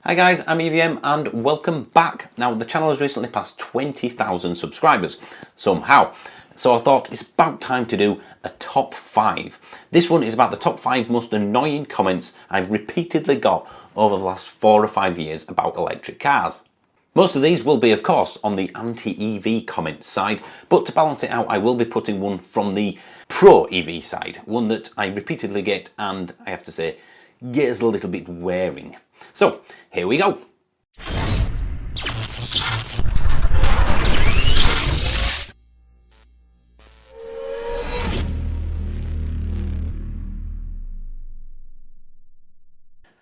Hi guys, I'm EVM and welcome back. Now the channel has recently passed 20,000 subscribers somehow. So I thought it's about time to do a top 5. This one is about the top 5 most annoying comments I've repeatedly got over the last 4 or 5 years about electric cars. Most of these will be, of course, on the anti-EV comments side, but to balance it out I will be putting one from the pro-EV side, one that I repeatedly get and I have to say gets a little bit wearing. So, here we go.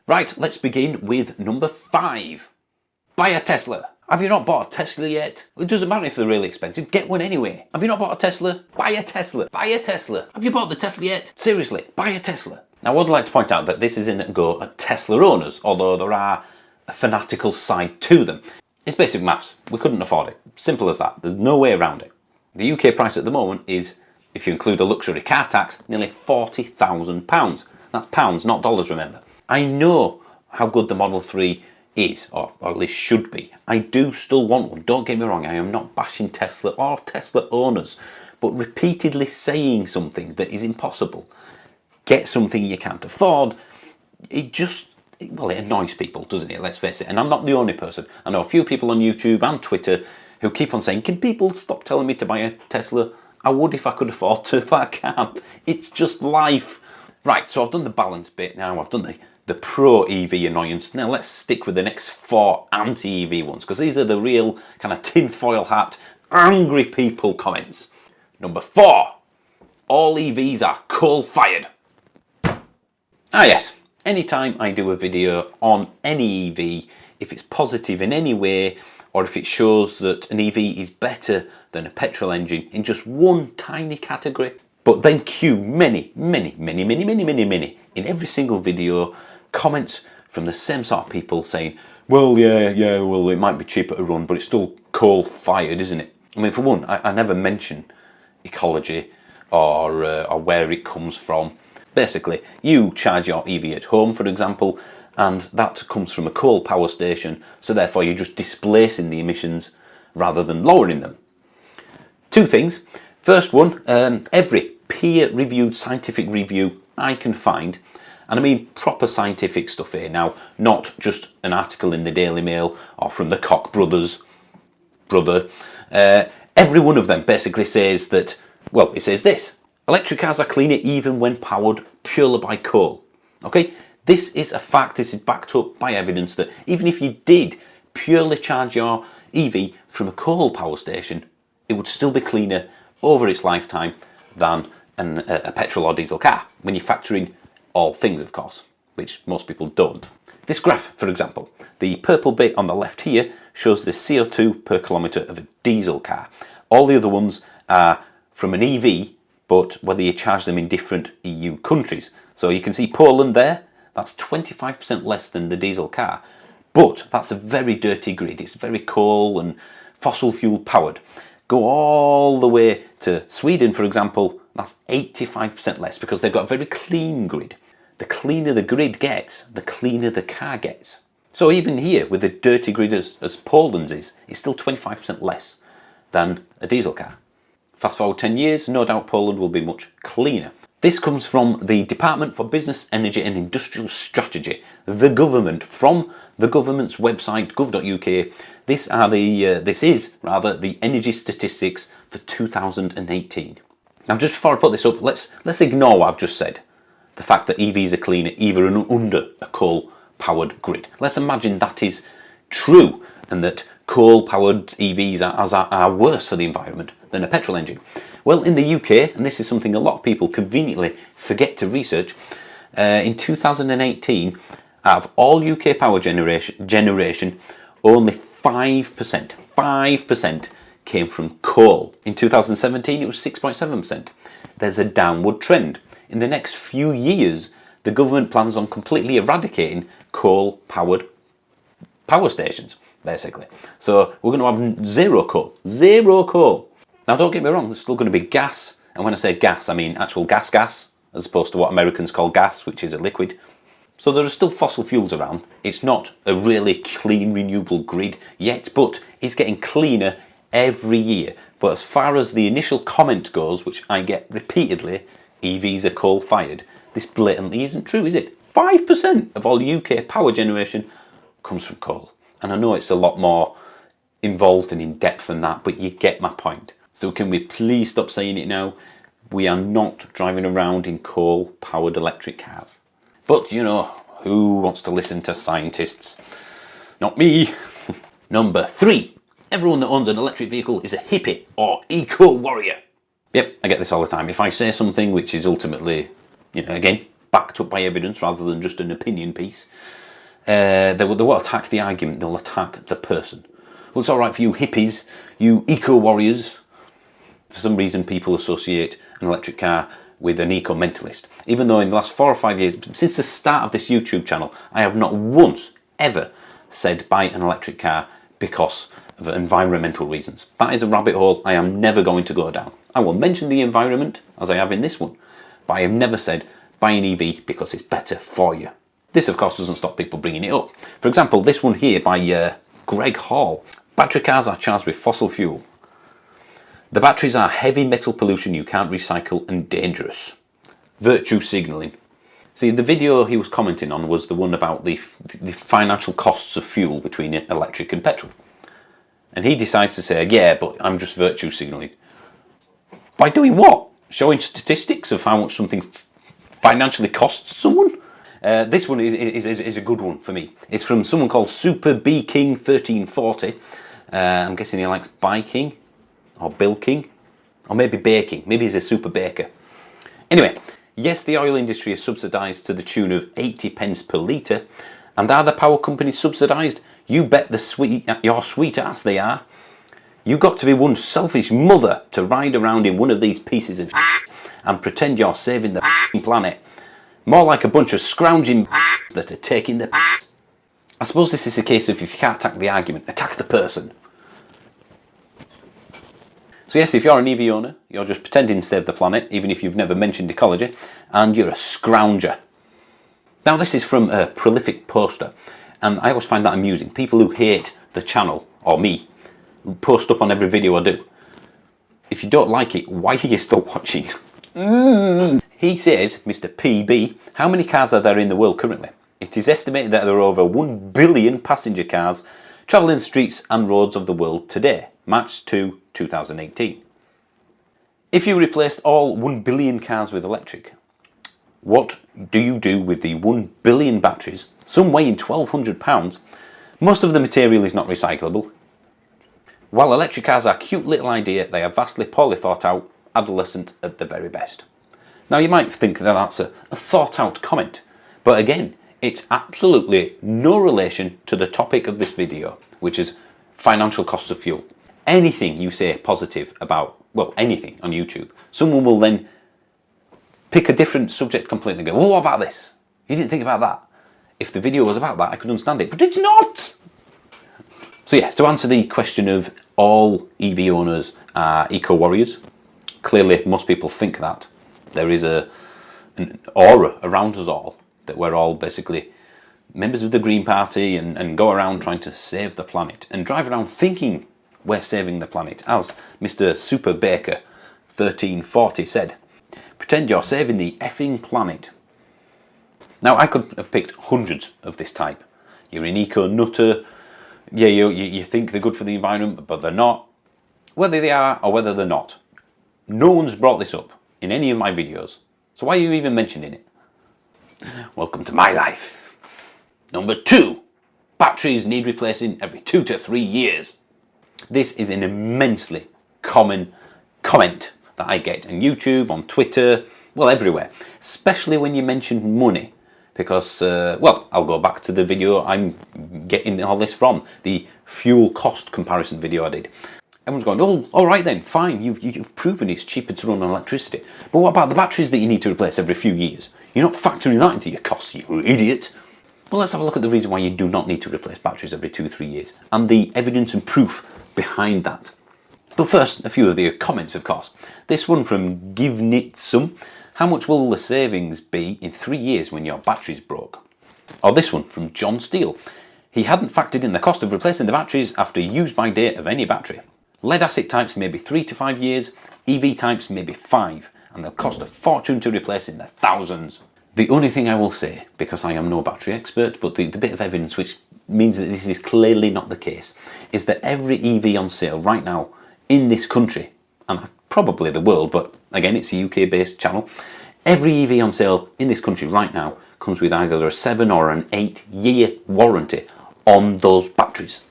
Right, let's begin with number 5. Buy a Tesla. Have you not bought a Tesla yet? It doesn't matter if they're really expensive, get one anyway. Have you not bought a Tesla? Buy a Tesla. Buy a Tesla. Have you bought the Tesla yet? Seriously, buy a Tesla. Now I would like to point out that this isn't a go at Tesla owners, although there are a fanatical side to them. It's basic maths. We couldn't afford it. Simple as that. There's no way around it. The UK price at the moment is, if you include a luxury car tax, nearly £40,000. That's pounds, not dollars, remember. I know how good the Model 3 is, or at least should be. I do still want one. Don't get me wrong, I am not bashing Tesla or Tesla owners, but repeatedly saying something that is impossible, get something you can't afford, it annoys people, doesn't it? Let's face it. And I'm not the only person. I know a few people on YouTube and Twitter who keep on saying, can people stop telling me to buy a Tesla? I would if I could afford to, but I can't. It's just life. Right, so I've done the balance bit now. I've done the pro-EV annoyance. Now let's stick with the next 4 anti-EV ones, because these are the real kind of tinfoil hat, angry people comments. Number 4, all EVs are coal-fired. Ah yes, anytime I do a video on any EV, if it's positive in any way, or if it shows that an EV is better than a petrol engine in just one tiny category, but then cue many, in every single video, comments from the same sort of people saying, well, it might be cheaper to run, but it's still coal-fired, isn't it? I mean, for one, I never mention ecology or where it comes from. Basically, you charge your EV at home, for example, and that comes from a coal power station, so therefore you're just displacing the emissions rather than lowering them. 2 things. First one, every peer-reviewed scientific review I can find, and I mean proper scientific stuff here now, not just an article in the Daily Mail or from the Koch brothers, every one of them basically says that, well, it says this: electric cars are cleaner even when powered purely by coal. Okay, this is a fact. This is backed up by evidence that even if you did purely charge your EV from a coal power station, it would still be cleaner over its lifetime than a petrol or diesel car, when you factor in all things, of course, which most people don't. This graph, for example, the purple bit on the left here shows the CO2 per kilometre of a diesel car. All the other ones are from an EV, but whether you charge them in different EU countries. So you can see Poland there, that's 25% less than the diesel car. But that's a very dirty grid. It's very coal and fossil fuel powered. Go all the way to Sweden, for example, that's 85% less because they've got a very clean grid. The cleaner the grid gets, the cleaner the car gets. So even here, with a dirty grid as Poland's is, it's still 25% less than a diesel car. Fast forward 10 years, no doubt Poland will be much cleaner. This comes from the Department for Business, Energy and Industrial Strategy, the government, from the government's website, gov.uk. This is the energy statistics for 2018. Now, just before I put this up, let's ignore what I've just said. The fact that EVs are cleaner even under a coal-powered grid. Let's imagine that is true and that coal-powered EVs are worse for the environment than a petrol engine. Well, in the UK, and this is something a lot of people conveniently forget to research, in 2018, out of all UK power generation, only 5% came from coal. In 2017, it was 6.7%. There's a downward trend. In the next few years, the government plans on completely eradicating coal-powered power stations, basically. So we're going to have zero coal. Zero coal. Now, don't get me wrong, there's still going to be gas. And when I say gas, I mean actual gas, as opposed to what Americans call gas, which is a liquid. So there are still fossil fuels around. It's not a really clean renewable grid yet, but it's getting cleaner every year. But as far as the initial comment goes, which I get repeatedly, EVs are coal-fired, this blatantly isn't true, is it? 5% of all UK power generation comes from coal. And I know it's a lot more involved and in depth than that, but you get my point. So can we please stop saying it now? We are not driving around in coal-powered electric cars. But, you know, who wants to listen to scientists? Not me. Number 3. Everyone that owns an electric vehicle is a hippie or eco-warrior. Yep, I get this all the time. If I say something which is ultimately, again, backed up by evidence rather than just an opinion piece, they will attack the argument, they'll attack the person. Well, it's alright for you hippies, you eco-warriors. For some reason people associate an electric car with an eco-mentalist. Even though in the last 4 or 5 years, since the start of this YouTube channel, I have not once ever said buy an electric car because of environmental reasons. That is a rabbit hole I am never going to go down. I will mention the environment, as I have in this one, but I have never said buy an EV because it's better for you. This, of course, doesn't stop people bringing it up. For example, this one here by Greg Hall. Battery cars are charged with fossil fuel. The batteries are heavy metal pollution you can't recycle and dangerous. Virtue signalling. See, the video he was commenting on was the one about the financial costs of fuel between electric and petrol. And he decides to say, yeah, but I'm just virtue signalling. By doing what? Showing statistics of how much something financially costs someone? This one is a good one for me. It's from someone called Super B King 1340. I'm guessing he likes biking, or Bill King, or maybe baking. Maybe he's a super baker. Anyway, yes, the oil industry is subsidised to the tune of 80 pence per litre. And are the power companies subsidised? You bet your sweet ass they are. You got to be one selfish mother to ride around in one of these pieces of and pretend you're saving the planet. More like a bunch of scrounging that are taking the I suppose this is a case of if you can't attack the argument, attack the person. So yes, if you're an EV owner, you're just pretending to save the planet, even if you've never mentioned ecology, and you're a scrounger. Now this is from a prolific poster, and I always find that amusing. People who hate the channel, or me, post up on every video I do. If you don't like it, why are you still watching? He says, Mr. PB, how many cars are there in the world currently? It is estimated that there are over 1 billion passenger cars travelling the streets and roads of the world today, March 2, 2018. If you replaced all 1 billion cars with electric, what do you do with the 1 billion batteries, some weighing £1,200? Most of the material is not recyclable. While electric cars are a cute little idea, they are vastly poorly thought out, adolescent at the very best. Now you might think that that's a thought out comment, but again, it's absolutely no relation to the topic of this video, which is financial costs of fuel. Anything you say positive about, well, anything on YouTube, someone will then pick a different subject completely and go, well, what about this? You didn't think about that. If the video was about that, I could understand it, but it's not! So yeah, to answer the question of all EV owners are eco-warriors, clearly most people think that. There is an aura around us all that we're all basically members of the Green Party and go around trying to save the planet and drive around thinking we're saving the planet. As Mr. Super Baker 1340 said, pretend you're saving the effing planet. Now I could have picked hundreds of this type. You're an eco-nutter, yeah, you think they're good for the environment, but they're not. Whether they are or whether they're not, no one's brought this up in any of my videos. So why are you even mentioning it? Welcome to my life. Number 2, batteries need replacing every 2 to 3 years. This is an immensely common comment that I get on YouTube, on Twitter, well, everywhere. Especially when you mention money. Because, well, I'll go back to the video I'm getting all this from. The fuel cost comparison video I did. Everyone's going, oh, all right then, fine, you've proven it's cheaper to run on electricity. But what about the batteries that you need to replace every few years? You're not factoring that into your costs, you idiot. Well, let's have a look at the reason why you do not need to replace batteries every 2-3 years, and the evidence and proof behind that. But first, a few of the comments, of course. This one from Givnitsum. How much will the savings be in 3 years when your battery's broke? Or this one from John Steele. He hadn't factored in the cost of replacing the batteries after use-by date of any battery. Lead-acid types may be 3 to 5 years, EV types may be 5, and they'll cost a fortune to replace in the thousands. The only thing I will say, because I am no battery expert, but the bit of evidence which means that this is clearly not the case, is that every EV on sale right now in this country, and probably the world, but again it's a UK based channel, every EV on sale in this country right now comes with either a 7 or an 8-year warranty on those batteries.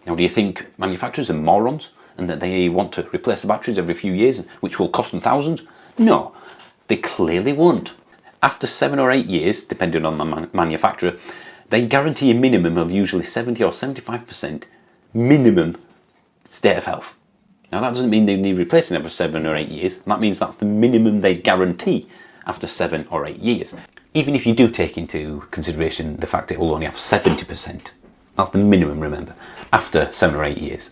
Now, do you think manufacturers are morons and that they want to replace the batteries every few years, which will cost them thousands? No, they clearly won't. After 7 or 8 years, depending on the manufacturer, they guarantee a minimum of usually 70 or 75% minimum state of health. Now, that doesn't mean they need replacing every 7 or 8 years. That means that's the minimum they guarantee after 7 or 8 years. Even if you do take into consideration the fact it will only have 70%, that's the minimum, remember, after 7 or 8 years.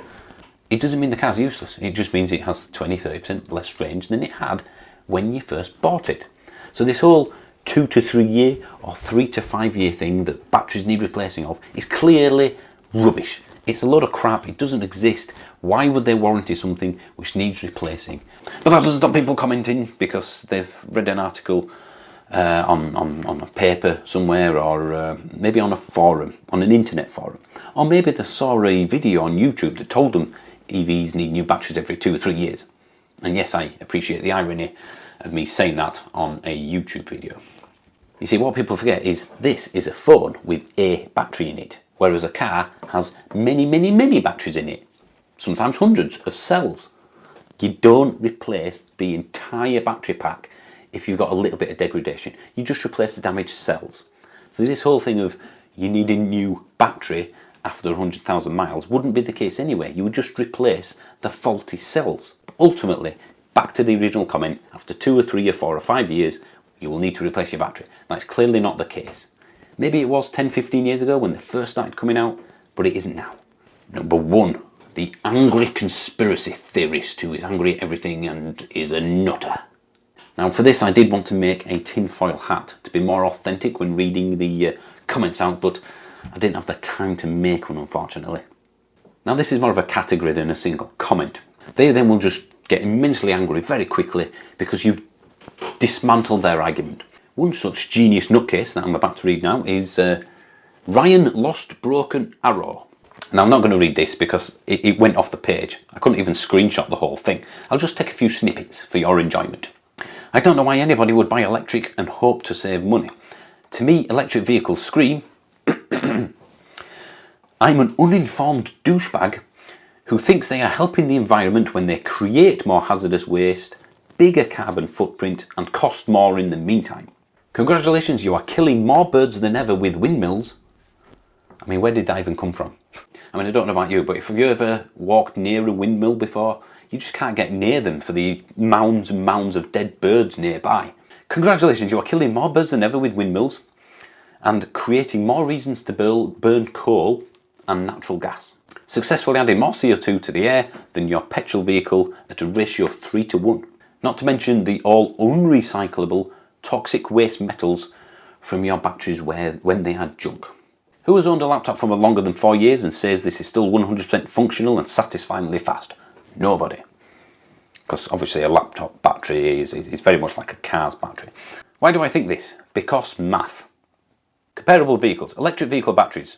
It doesn't mean the car's useless. It just means it has 20-30% less range than it had when you first bought it. So this whole 2 to 3 year or 3 to 5 year thing that batteries need replacing of is clearly rubbish. It's a load of crap. It doesn't exist. Why would they warranty something which needs replacing? But that doesn't stop people commenting because they've read an article on a paper somewhere, or maybe on a forum, on an internet forum, or maybe they saw a video on YouTube that told them EVs need new batteries every 2 or 3 years. And yes, I appreciate the irony of me saying that on a YouTube video. You see, what people forget is this is a phone with a battery in it, whereas a car has many, many, many batteries in it, sometimes hundreds of cells. You don't replace the entire battery pack if you've got a little bit of degradation. You just replace the damaged cells. So this whole thing of you need a new battery after 100,000 miles wouldn't be the case anyway. You would just replace the faulty cells. Ultimately, back to the original comment, after 2 or 3 or 4 or 5 years, you will need to replace your battery. That's clearly not the case. Maybe it was 10-15 years ago when they first started coming out, but it isn't now. Number 1, the angry conspiracy theorist who is angry at everything and is a nutter. Now, for this I did want to make a tinfoil hat to be more authentic when reading the comments out, but I didn't have the time to make one, unfortunately. Now, this is more of a category than a single comment. They then will just get immensely angry very quickly because you've dismantled their argument. One such genius nutcase that I'm about to read now is Ryan Lost Broken Arrow. Now, I'm not going to read this because it went off the page. I couldn't even screenshot the whole thing. I'll just take a few snippets for your enjoyment. I don't know why anybody would buy electric and hope to save money. To me, electric vehicles scream, I'm an uninformed douchebag who thinks they are helping the environment when they create more hazardous waste, bigger carbon footprint, and cost more in the meantime. Congratulations, you are killing more birds than ever with windmills. I mean, where did that even come from? I mean, I don't know about you, but if you ever walked near a windmill before, you just can't get near them for the mounds and mounds of dead birds nearby. Congratulations, you are killing more birds than ever with windmills and creating more reasons to burn coal and natural gas. Successfully adding more CO2 to the air than your petrol vehicle at a ratio of 3 to 1. Not to mention the all unrecyclable toxic waste metals from your batteries when they are junk. Who has owned a laptop for longer than 4 years and says this is still 100% functional and satisfyingly fast? Nobody. Because obviously a laptop battery is very much like a car's battery. Why do I think this? Because math. Comparable vehicles, electric vehicle batteries,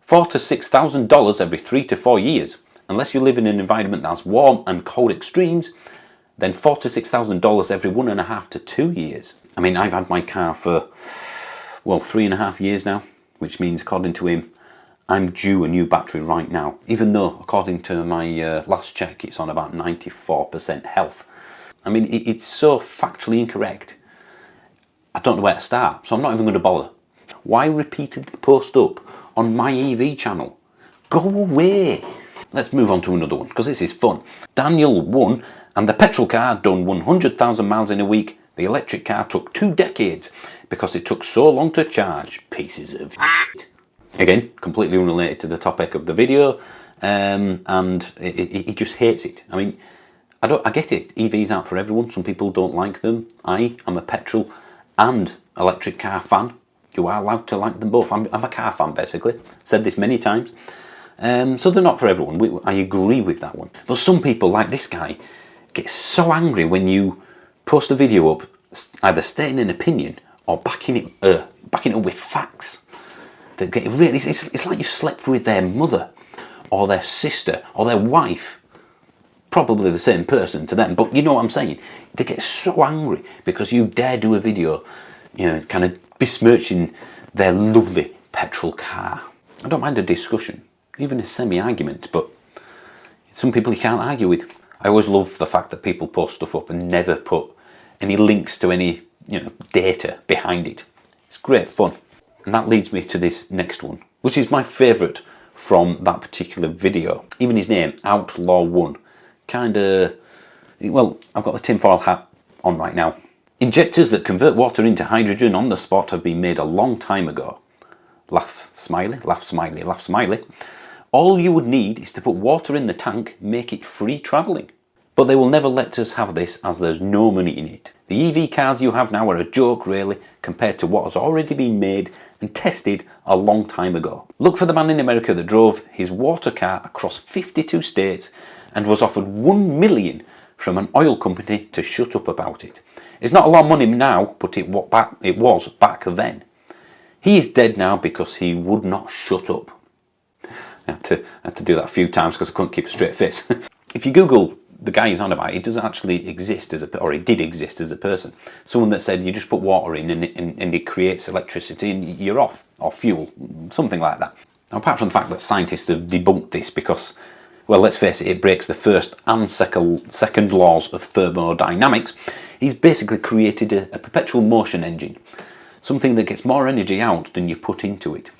$4,000 to $6,000 every 3 to 4 years. Unless you live in an environment that has warm and cold extremes, then $4,000 to $6,000 every 1.5 to 2 years. I mean, I've had my car for, well, 3.5 years now, which means, according to him, I'm due a new battery right now, even though, according to my last check, it's on about 94% health. I mean, it's so factually incorrect. I don't know where to start, so I'm not even going to bother. Why repeatedly post up on my EV channel? Go away! Let's move on to another one, because this is fun. Daniel won, and the petrol car done 100,000 miles in a week. The electric car took 2 decades because it took so long to charge. Pieces of shit. Again, completely unrelated to the topic of the video, and he just hates it. I mean, I get it. EVs aren't for everyone. Some people don't like them. I am a petrol and electric car fan. You are allowed to like them both. I'm a car fan, basically. Said this many times. So they're not for everyone. I agree with that one. But some people, like this guy, get so angry when you post a video up, either stating an opinion or backing it up with facts. They get really. It's like you slept with their mother, or their sister, or their wife. Probably the same person to them, but you know what I'm saying. They get so angry because you dare do a video, kind of besmirching their lovely petrol car. I don't mind a discussion, even a semi-argument, but some people you can't argue with. I always love the fact that people post stuff up and never put any links to any data behind it. It's great fun. And that leads me to this next one, which is my favourite from that particular video. Even his name, Outlaw1. I've got the tinfoil hat on right now. Injectors that convert water into hydrogen on the spot have been made a long time ago. Laugh, smiley, laugh, smiley, laugh, smiley. All you would need is to put water in the tank, make it free travelling. But they will never let us have this as there's no money in it. The EV cars you have now are a joke really, compared to what has already been made and tested a long time ago. Look for the man in America that drove his water car across 52 states and was offered $1 million from an oil company to shut up about it. It's not a lot of money now, but it was back then. He is dead now because he would not shut up. I had to do that a few times because I couldn't keep a straight face. If you Google the guy he's on about, he doesn't actually exist or he did exist as a person. Someone that said you just put water in and it creates electricity and you're off, or fuel, something like that. Now, apart from the fact that scientists have debunked this because, well, let's face it, it breaks the first and second laws of thermodynamics. He's basically created a perpetual motion engine, something that gets more energy out than you put into it.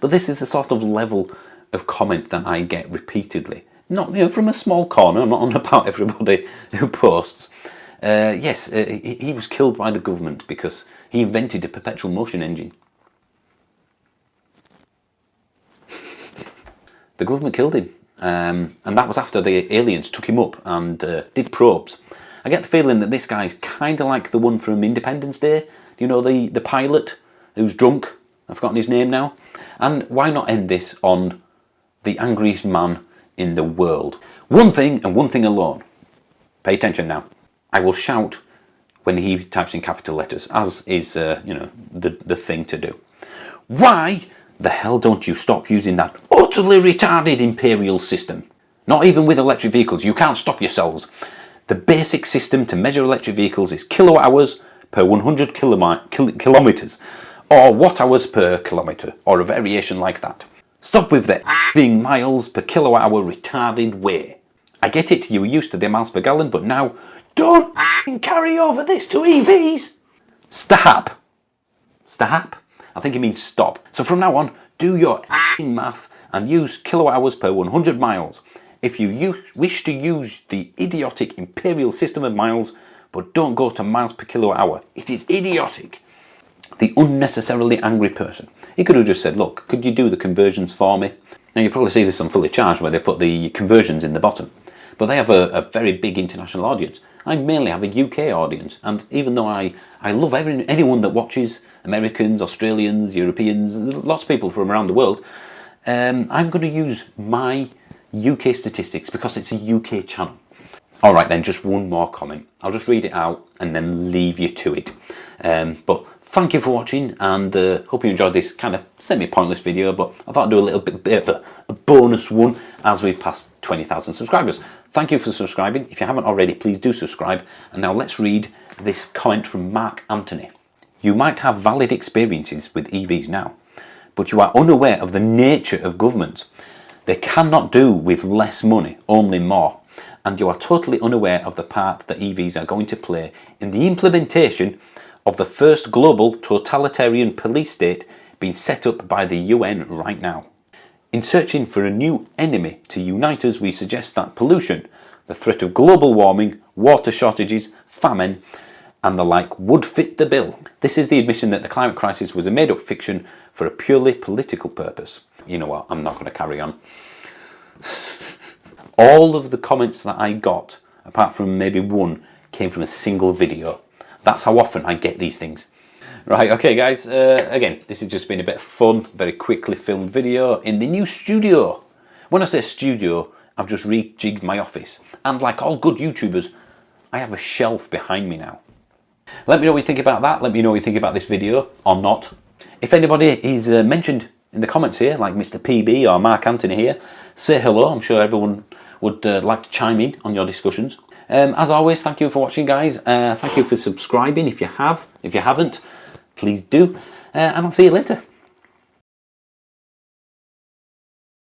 But this is the sort of level of comment that I get repeatedly. Not from a small corner. I'm not on about everybody who posts. Yes, he was killed by the government because he invented a perpetual motion engine. The government killed him, and that was after the aliens took him up and did probes. I get the feeling that this guy's kind of like the one from Independence Day. Do you know the pilot who's drunk? I've forgotten his name now. And why not end this on the angriest man in the world? One thing and one thing alone. Pay attention now. I will shout when he types in capital letters, as is the thing to do. Why the hell don't you stop using that utterly retarded imperial system? Not even with electric vehicles. You can't stop yourselves. The basic system to measure electric vehicles is kilowatt hours per 100 kilometers, or watt hours per kilometer, or a variation like that. Stop with the being miles per kilowatt hour retarded way. I get it, you were used to the miles per gallon, but now don't carry over this to EVs. Stop. Stop? I think it means stop. So from now on, do your math and use kilowatt hours per 100 miles. If you wish to use the idiotic imperial system of miles, but don't go to miles per kilowatt hour. It is idiotic. The unnecessarily angry person. He could have just said, look, could you do the conversions for me? Now you probably see this on Fully Charged where they put the conversions in the bottom. But they have a very big international audience. I mainly have a UK audience. And even though I love anyone that watches, Americans, Australians, Europeans, lots of people from around the world, I'm going to use my UK statistics because it's a UK channel. Alright then, just one more comment. I'll just read it out and then leave you to it. But thank you for watching, and hope you enjoyed this kind of semi-pointless video, but I thought I'd do a little bit of a bonus one as we've passed 20,000 subscribers. Thank you for subscribing. If you haven't already, please do subscribe. And now let's read this comment from Mark Anthony. You might have valid experiences with EVs now, but you are unaware of the nature of government. They cannot do with less money, only more. And you are totally unaware of the part that EVs are going to play in the implementation of the first global totalitarian police state being set up by the UN right now. In searching for a new enemy to unite us, we suggest that pollution, the threat of global warming, water shortages, famine, and the like would fit the bill. This is the admission that the climate crisis was a made-up fiction for a purely political purpose. You know what, I'm not going to carry on. All of the comments that I got, apart from maybe one, came from a single video. That's how often I get these things. Right, okay guys, again, this has just been a bit of fun, very quickly filmed video in the new studio. When I say studio, I've just rejigged my office. And like all good YouTubers, I have a shelf behind me now. Let me know what you think about that. Let me know what you think about this video, or not. If anybody is mentioned in the comments here, like Mr. PB or Mark Anthony here, say hello. I'm sure everyone would like to chime in on your discussions. As always, thank you for watching, guys. Thank you for subscribing if you have. If you haven't, please do. And I'll see you later.